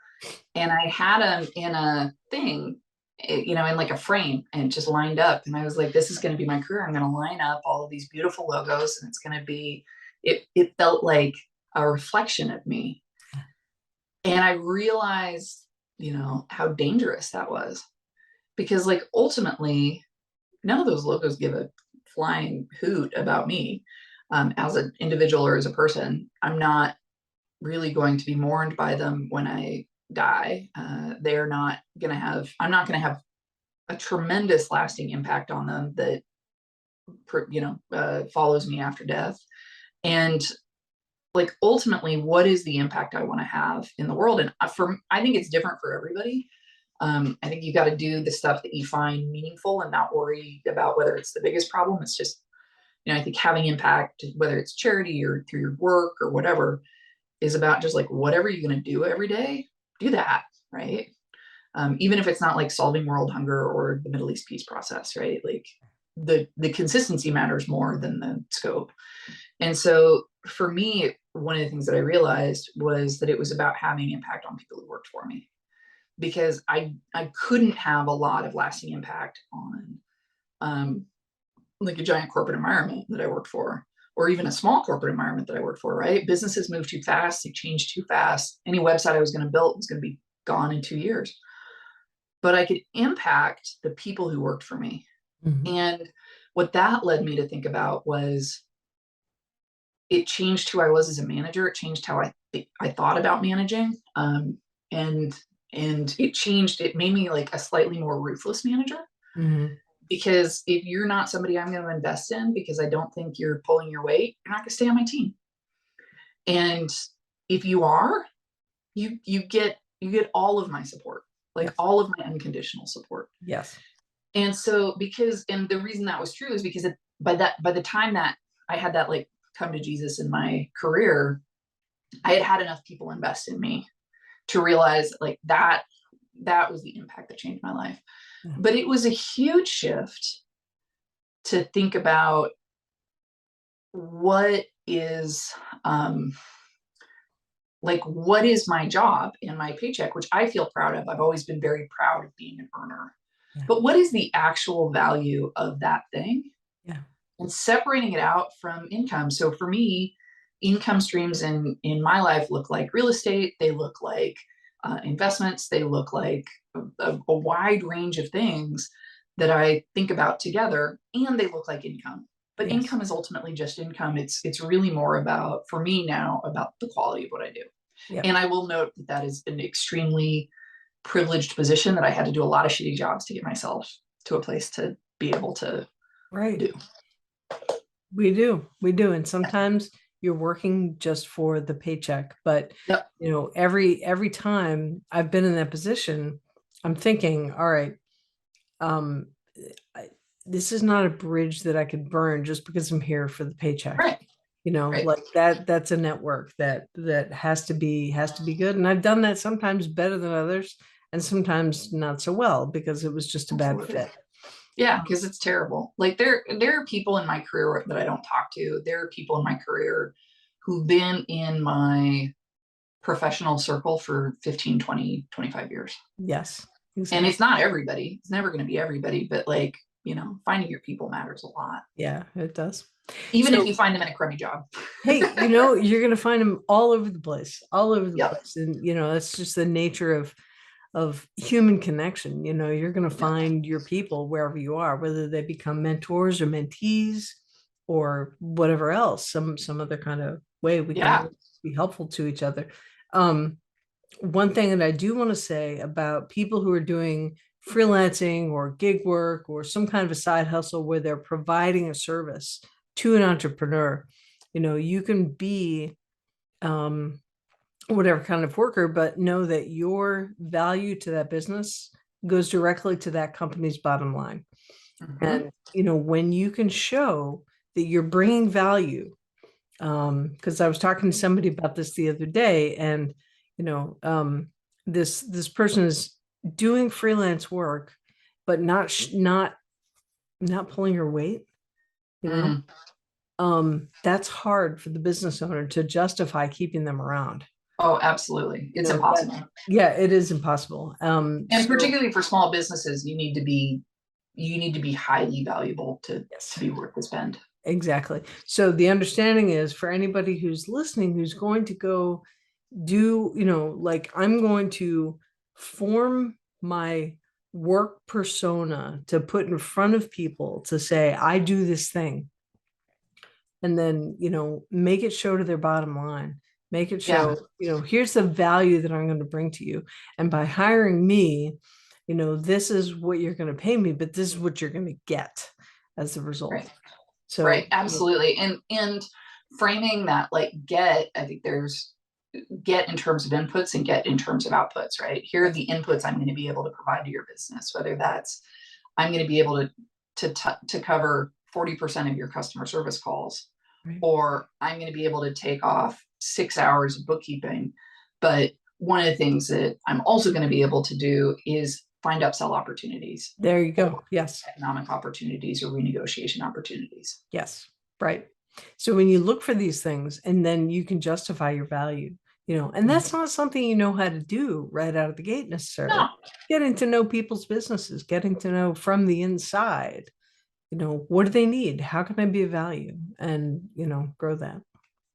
S1: and I had them in a thing, in like a frame and just lined up. And I was like, this is going to be my career. I'm going to line up all of these beautiful logos and it's going to be, it felt like a reflection of me. And I realized, how dangerous that was, because like ultimately, none of those logos give a flying hoot about me as an individual or as a person. I'm not really going to be mourned by them when I die. They're not going to have, I'm not going to have a tremendous lasting impact on them that, follows me after death. And like, ultimately, what is the impact I want to have in the world? And I think it's different for everybody. I think you got to do the stuff that you find meaningful and not worry about whether it's the biggest problem. It's just, I think having impact, whether it's charity or through your work or whatever, is about just like whatever you're going to do every day, do that, right? Even if it's not like solving world hunger or the Middle East peace process, right? Like the consistency matters more than the scope. And so for me, one of the things that I realized was that it was about having impact on people who worked for me, because I couldn't have a lot of lasting impact on like a giant corporate environment that I worked for, or even a small corporate environment that I worked for, right? Businesses move too fast, they change too fast. Any website I was going to build was going to be gone in 2 years. But I could impact the people who worked for me.
S2: Mhm.
S1: And what that led me to think about was it changed who I was as a manager. It changed how I thought about managing. And it changed, it made me like a slightly more ruthless manager.
S2: Mhm.
S1: Because if you're not somebody I'm going to invest in because I don't think you're pulling your weight, you're not going to stay on my team. And if you are, you get all of my support, like
S2: Yes.
S1: all of my unconditional support.
S2: Yes.
S1: And so and the reason that was true is because by the time that I had that like come to Jesus in my career, I had enough people invest in me to realize like that was the impact that changed my life.
S2: Yeah.
S1: But it was a huge shift to think about what is what is my job and my paycheck, which I feel proud of. I've always been very proud of being an earner.
S2: Yeah.
S1: But what is the actual value of that thing?
S2: Yeah.
S1: And separating it out from income. So for me, income streams in my life look like real estate. They look like investments. They look like a wide range of things that I think about together, and they look like income. But
S2: Yes.
S1: income is ultimately just income. It's really more about, for me now, about the quality of what I do.
S2: Yep.
S1: And I will note that that is an extremely privileged position that I had to do a lot of shitty jobs to get myself to a place to be able to
S2: Right.
S1: do.
S2: We do. We do. And sometimes you're working just for the paycheck, but
S1: Yep.
S2: every time I've been in that position, I'm thinking, all right, um, I, this is not a bridge that I could burn just because I'm here for the paycheck.
S1: Right. Right.
S2: Like that's a network that has to be good. And I've done that sometimes better than others and sometimes not so well because it was just a bad
S1: Absolutely.
S2: fit.
S1: Yeah, because it's terrible. Like there are people in my career that I don't talk to. There are people in my career who've been in my professional circle for 15, 20, 25 years.
S2: Yes,
S1: And
S2: exactly.
S1: it's not everybody. It's never going to be everybody, but like, finding your people matters a lot.
S2: Yeah, it does.
S1: Even if
S2: So
S1: you find them in a crummy job.
S2: hey, you're going to find them all over the place, all over the
S1: Yep.
S2: place. And, that's just the nature of human connection. You're going to
S1: Yep.
S2: find your people wherever you are, whether they become mentors or mentees or whatever else, some other kind of way we can
S1: Yeah.
S2: be helpful to each other. Um, One thing that I do want to say about people who are doing freelancing or gig work or some kind of a side hustle where they're providing a service to an entrepreneur, you can be um, whatever kind of worker, but know that your value to that business goes directly to that company's bottom line.
S1: Mm-hmm.
S2: And, when you can show that you're bringing value, because I was talking to somebody about this the other day, and you know um, this person is doing freelance work but not pulling her weight. you know
S1: Mm.
S2: that's hard for the business owner to justify keeping them around.
S1: Oh, absolutely. It's
S2: That,
S1: impossible.
S2: yeah, it is impossible.
S1: And
S2: So
S1: particularly for small businesses, you need to be highly valuable to
S2: yes,
S1: be worth the spend.
S2: exactly. So the understanding is for anybody who's listening who's going to go do, like I'm going to form my work persona to put in front of people to say, I do this thing. And then, make it show to their bottom line, make it
S1: Yeah.
S2: show, here's the value that I'm going to bring to you. And by hiring me, this is what you're going to pay me, but this is what you're going to get as a result.
S1: Right.
S2: So,
S1: Right. Absolutely. And framing that like I think there's get in terms of inputs and get in terms of outputs, right? Here are
S2: yes,
S1: the inputs I'm going to be able to provide to your business, whether that's I'm going to be able to cover 40% of your customer service calls,
S2: right.
S1: or I'm going to be able to take off 6 hours of bookkeeping. But one of the things that I'm also going to be able to do is find upsell opportunities
S2: There you
S1: or
S2: go. Yes.
S1: economic opportunities or renegotiation opportunities.
S2: Yes, right. So when you look for these things and then you can justify your value, and that's not something you know how to do right out of the gate necessarily.
S1: No.
S2: Getting to know people's businesses, getting to know from the inside, what do they need? How can I be of value? And, grow that.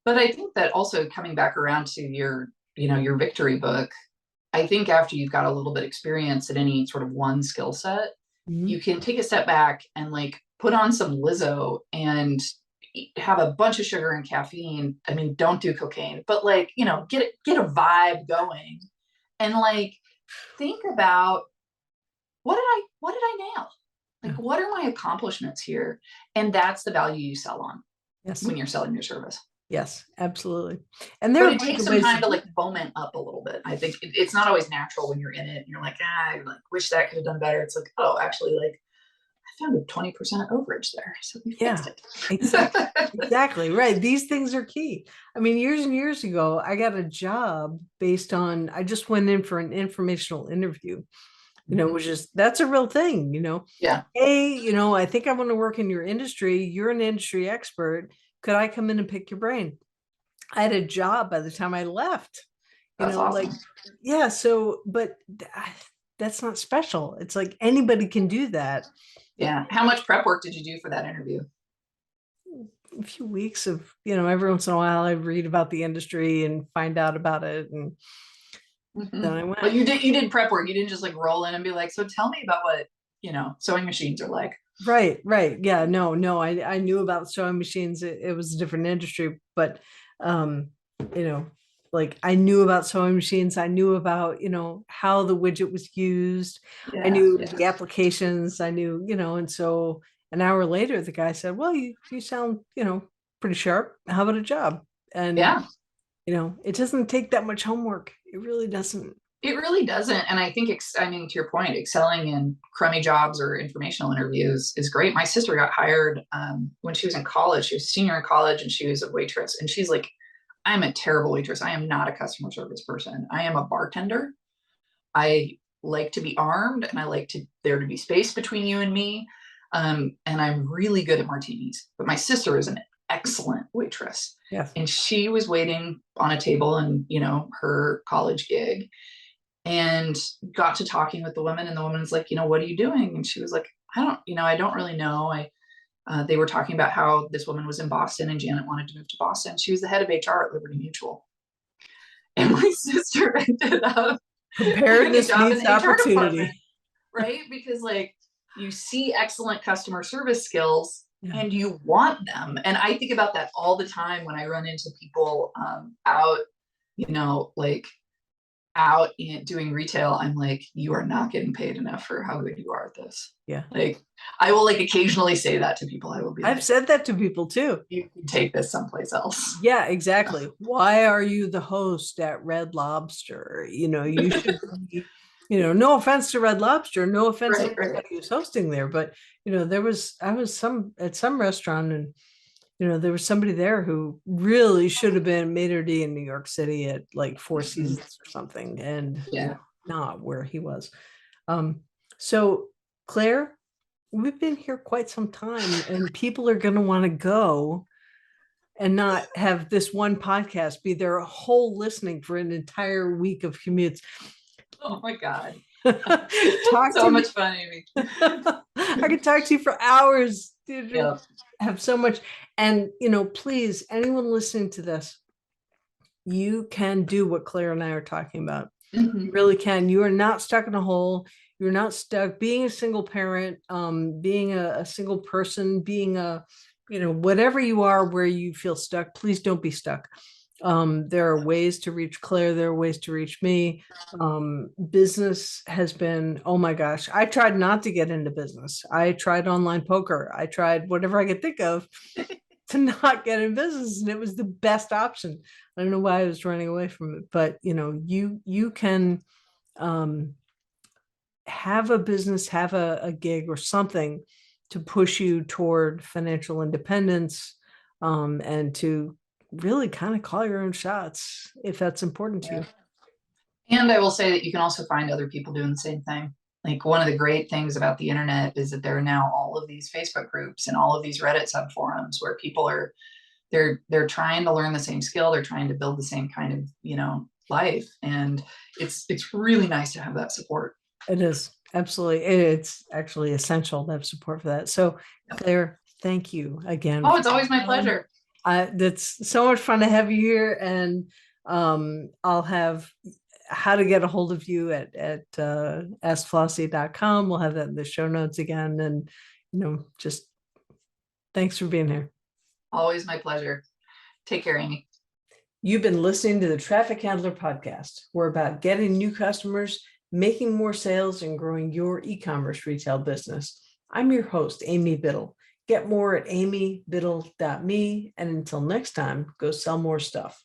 S1: But I think that also coming back around to your victory book, I think after you've got a little bit of experience in any sort of one skill set,
S2: Mhm.
S1: you can take a step back and like put on some Lizzo and have a bunch of sugar and caffeine. I mean, don't do cocaine, but like, get a vibe going and like think about what did I nail? Like,
S2: Yeah.
S1: what are my accomplishments here? And that's the value you sell on
S2: Yes.
S1: when you're selling your service.
S2: Yes, absolutely. And there
S1: But
S2: are a
S1: it
S2: bunch
S1: takes
S2: of
S1: some
S2: ways to
S1: time to
S2: do
S1: like foment up a little bit. I think it's not always natural when you're in it and you're like, I like wish that could have done better. It's like, oh, actually, like I found a 20% overage there. So we
S2: Yeah,
S1: fixed it.
S2: exactly. Exactly. Right. These things are key. I mean, years and years ago, I got a job based on, I just went in for an informational interview, which is, that's a real thing,
S1: Yeah.
S2: Hey, I think I want to work in your industry. You're an industry expert. Could I come in and pick your brain? I had a job by the time I left,
S1: That's
S2: like,
S1: awesome.
S2: yeah. So, but that's not special. It's like anybody can do that.
S1: Yeah. How much prep work did you do for that interview?
S2: A few weeks of, every once in a while I read about the industry and find out about it. And then I
S1: Well,
S2: went.
S1: you did prep work. You didn't just like roll in and be like, so tell me about what, sewing machines are like.
S2: Right, right. Yeah, no, I knew about sewing machines. It was a different industry, but um, you know, like I knew about sewing machines. I knew about, how the widget was used. I
S1: Yeah.
S2: knew
S1: Yeah.
S2: the applications. I knew, and so an hour later the guy said, well, you sound, pretty sharp. How about a job? And,
S1: Yeah.
S2: it doesn't take that much homework. It really doesn't.
S1: It really doesn't. And I think, I mean, to your point, excelling in crummy jobs or informational interviews is great. My sister got hired when she was in college. She was a senior in college and she was a waitress. And she's like, I'm a terrible waitress. I am not a customer service person. I am a bartender. I like to be armed and I like there to be space between you and me. And I'm really good at martinis. But my sister is an excellent waitress.
S2: Yes.
S1: And she was waiting on a table in, her college gig and got to talking with the woman. And the woman's like, what are you doing? And she was like, I don't really know. They were talking about how this woman was in Boston and Janet wanted to move to Boston. She was the head of HR at Liberty Mutual. And my sister ended up getting a
S2: Preparedness
S1: job in
S2: meets
S1: the HR department,
S2: opportunity.
S1: right? Because like you see excellent customer service skills
S2: Yeah.
S1: and you want them. And I think about that all the time when I run into people out, like out in doing retail. I'm like, you are not getting paid enough for how good you are at this.
S2: Yeah.
S1: Like I will like occasionally say that to people. I will be
S2: I've
S1: like,
S2: said that to people too.
S1: you can take this someplace else.
S2: Yeah, exactly. Why are you the host at Red Lobster? You should be, no offense to Red Lobster, no offense to
S1: Right, right.
S2: anybody who's hosting there, but I was at some restaurant and there was somebody there who really should have been maitre d' in New York City at like Four
S1: Mhm.
S2: Seasons or something, and
S1: Yeah.
S2: not where he was. Um, so Claire, we've been here quite some time and people are going to want to go and not have this one podcast be their whole listening for an entire week of commutes.
S1: Oh my God.
S2: Talk
S1: So
S2: to me.
S1: much fun, Amy.
S2: I could talk to you for hours.
S1: Yeah.
S2: Have so much. And, please, anyone listening to this, you can do what Claire and I are talking about. You
S1: Mhm.
S2: really can. You are not stuck in a hole. You're not stuck being a single parent, being a single person, being whatever you are where you feel stuck, please don't be stuck. There are ways to reach Claire. There are ways to reach me. Business has been, oh my gosh, I tried not to get into business. I tried online poker. I tried whatever I could think of to not get in business. And it was the best option. I don't know why I was running away from it, but you can have a business, have a gig or something to push you toward financial independence, and to really kind of call your own shots if that's important to you.
S1: And I will say that you can also find other people doing the same thing. Like one of the great things about the internet is that there are now all of these Facebook groups and all of these Reddit subforums where people are they're trying to learn the same skill, they're trying to build the same kind of, life. And it's really nice to have that support.
S2: It is. absolutely. It's actually essential to have support for that. So, Claire, thank you again.
S1: Oh,
S2: for
S1: it's always my
S2: your time.
S1: pleasure.
S2: That's so much fun to have you here, and I'll have how to get a hold of you at askflossie.com. We'll have that in the show notes again, and just thanks for being here.
S1: Always my pleasure. Take care, Amy.
S2: You've been listening to the Traffic Handler Podcast. We're about getting new customers, making more sales, and growing your e-commerce retail business. I'm your host, Amy Biddle. Get more at amybiddle.me. And until next time, go sell more stuff.